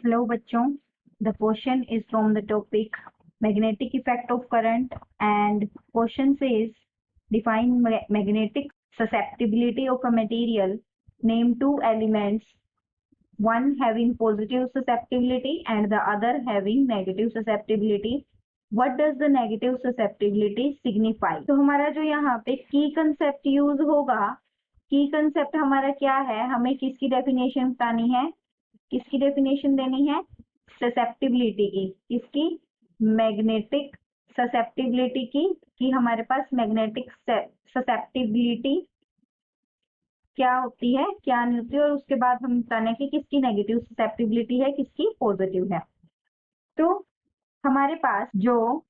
Hello बच्चों, the question is from the topic magnetic effect of current and question says define magnetic susceptibility of a material. Name two elements, one having positive susceptibility and the other having negative susceptibility. What does the negative susceptibility signify? तो हमारा जो यहाँ पे की concept use होगा, की concept हमारा क्या है, हमें किसकी डेफिनेशन बतानी है, किसकी डेफिनेशन देनी है, ससेप्टिबिलिटी की, किसकी, मैग्नेटिक ससेप्टिबिलिटी की, कि हमारे पास मैग्नेटिक ससेप्टिबिलिटी क्या होती है, क्या नहीं होती, और उसके बाद हम बताने की किसकी नेगेटिव ससेप्टिबिलिटी है, किसकी पॉजिटिव है। तो हमारे पास जो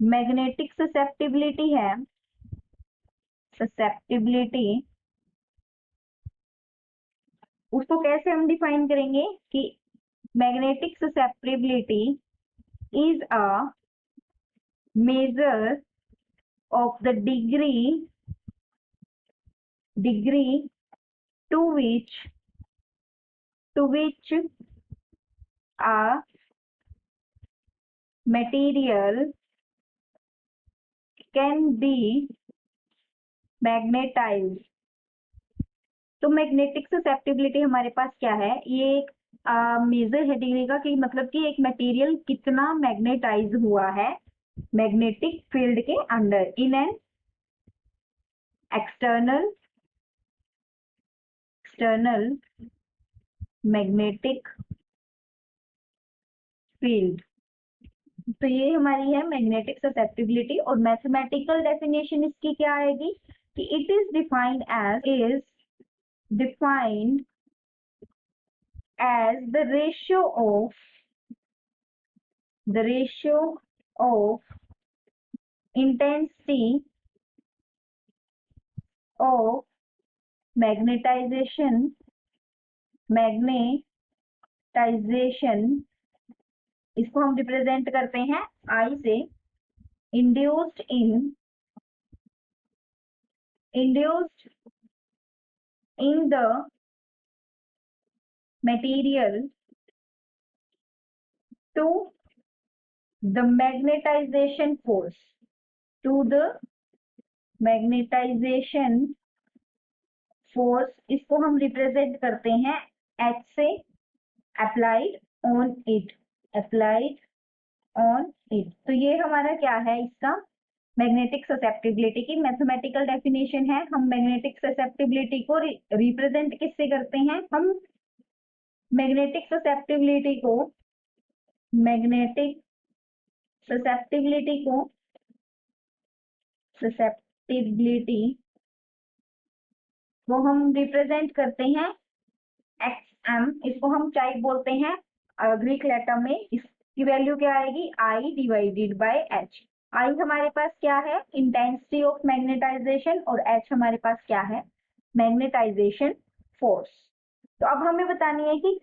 मैग्नेटिक ससेप्टिबिलिटी है, ससेप्टिबिलिटी, उसको कैसे हम डिफाइन करेंगे कि magnetic susceptibility is a measure of the degree to which a material can be magnetized। तो मैग्नेटिक ससेप्टिबिलिटी हमारे पास क्या है, ये एक मेजर है डिग्री का, कि मतलब कि एक मटेरियल कितना मैग्नेटाइज हुआ है मैग्नेटिक फील्ड के under in an external magnetic field. तो ये हमारी है मैग्नेटिक ससेप्टिबिलिटी, और मैथमेटिकल डेफिनेशन इसकी क्या आएगी कि it is defined as the ratio of intensity of magnetization इसको हम रिप्रेजेंट करते हैं I से, induced in the material to the magnetization force, इसको हम रिप्रेजेंट करते हैं H से, applied on it। तो ये हमारा क्या है, इसका मैग्नेटिक ससेप्टिबिलिटी की मैथमेटिकल डेफिनेशन है। हम मैग्नेटिक ससेप्टिबिलिटी को रिप्रेजेंट किससे करते हैं, हम मैग्नेटिक ससेप्टिबिलिटी को हम रिप्रेजेंट करते हैं XM, इसको हम टाइप बोलते हैं ग्रीक लेटर में। इसकी वैल्यू क्या आएगी, I divided by H। I हमारे पास क्या है, इंटेंसिटी ऑफ मैग्नेटाइजेशन, और H हमारे पास क्या है, मैग्नेटाइजेशन फोर्स। तो अब हमें बतानी है कि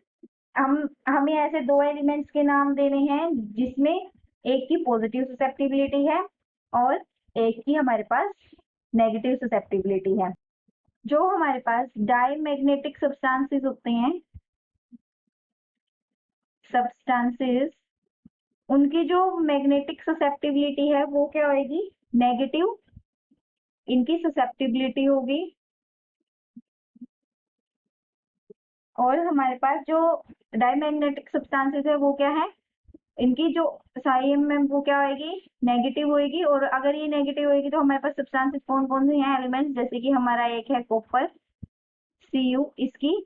हमें ऐसे दो एलिमेंट्स के नाम देने हैं जिसमें एक की पॉजिटिव ससेप्टिबिलिटी है और एक की हमारे पास नेगेटिव ससेप्टिबिलिटी है। जो हमारे पास डायमैग्नेटिक सब्सटेंसेस होते हैं, उनकी जो मैग्नेटिक ससेप्टिबिलिटी है वो क्या होगी, नेगेटिव इनकी ससेप्टिबिलिटी होगी। और हमारे पास जो डायमैग्नेटिक सब्सटेंसेस है वो क्या है, इनकी जो साइन में वो क्या होगी, नेगेटिव होगी। और अगर ये नेगेटिव होगी तो हमारे पास सब्सटेंसेस कौन कौन से हैं एलिमेंट्स, जैसे कि हमारा एक है कॉपर Cu, इसकी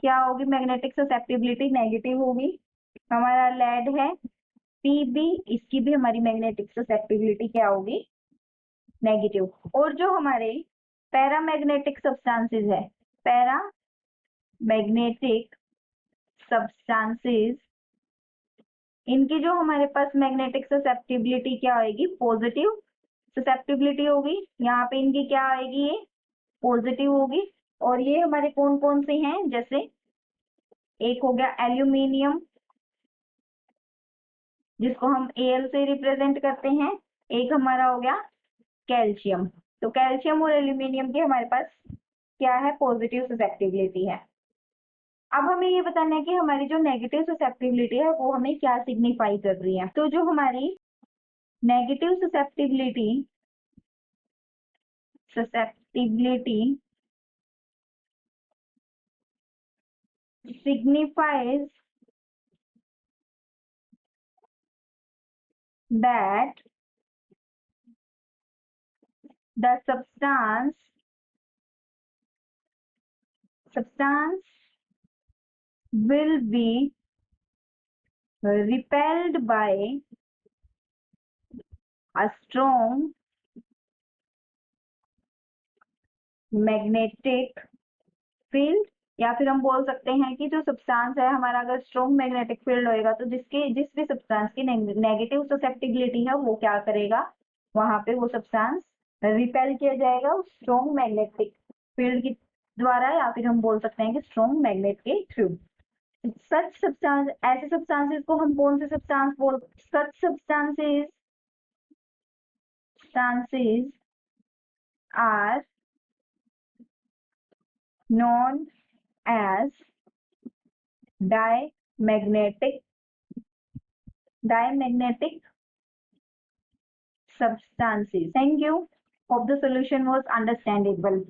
क्या होगी मैग्नेटिक ससेप्टिबिलिटी, नेगेटिव होगी। हमारा लेड है Pb, इसकी भी हमारी मैग्नेटिक ससेप्टिबिलिटी क्या होगी, नेगेटिव। और जो हमारे पैरामैग्नेटिक सब्सटेंसेस है, पैरामैग्नेटिक सब्सटेंसेस, इनकी जो हमारे पास मैग्नेटिक ससेप्टिबिलिटी क्या आएगी, पॉजिटिव ससेप्टिबिलिटी होगी। यहाँ पे इनकी क्या आएगी, ये पॉजिटिव होगी। और ये हमारे कौन कौन से हैं, जैसे एक हो गया एल्यूमिनियम, जिसको हम Al से रिप्रेजेंट करते हैं, एक हमारा हो गया कैल्शियम। तो कैल्शियम और एल्यूमिनियम की हमारे पास क्या है, पॉजिटिव ससेप्टिबिलिटी है। अब हमें ये बताना है कि हमारी जो नेगेटिव ससेप्टिबिलिटी है वो हमें क्या सिग्निफाई कर रही है। तो जो हमारी negative susceptibility signifies that the substance will be repelled by a strong magnetic field, या फिर हम बोल सकते हैं कि जो सब्सटेंस है हमारा अगर स्ट्रॉन्ग मैग्नेटिक फील्ड होएगा तो जिस भी सब्सटेंस की नेगेटिव ससेप्टिबिलिटी है वो क्या करेगा, वहां पे वो सब्सटेंस रिपेल किया जाएगा उस स्ट्रॉन्ग मैग्नेटिक फील्ड की द्वारा, या फिर हम बोल सकते हैं कि स्ट्रॉन्ग मैग्नेट के थ्रू। सच सब्सटेंस, ऐसे सब्सटेंसेस को हम कौन से सब्सटेंस बोल, सच substances are known as diamagnetic substances. Thank you. Hope the solution was understandable.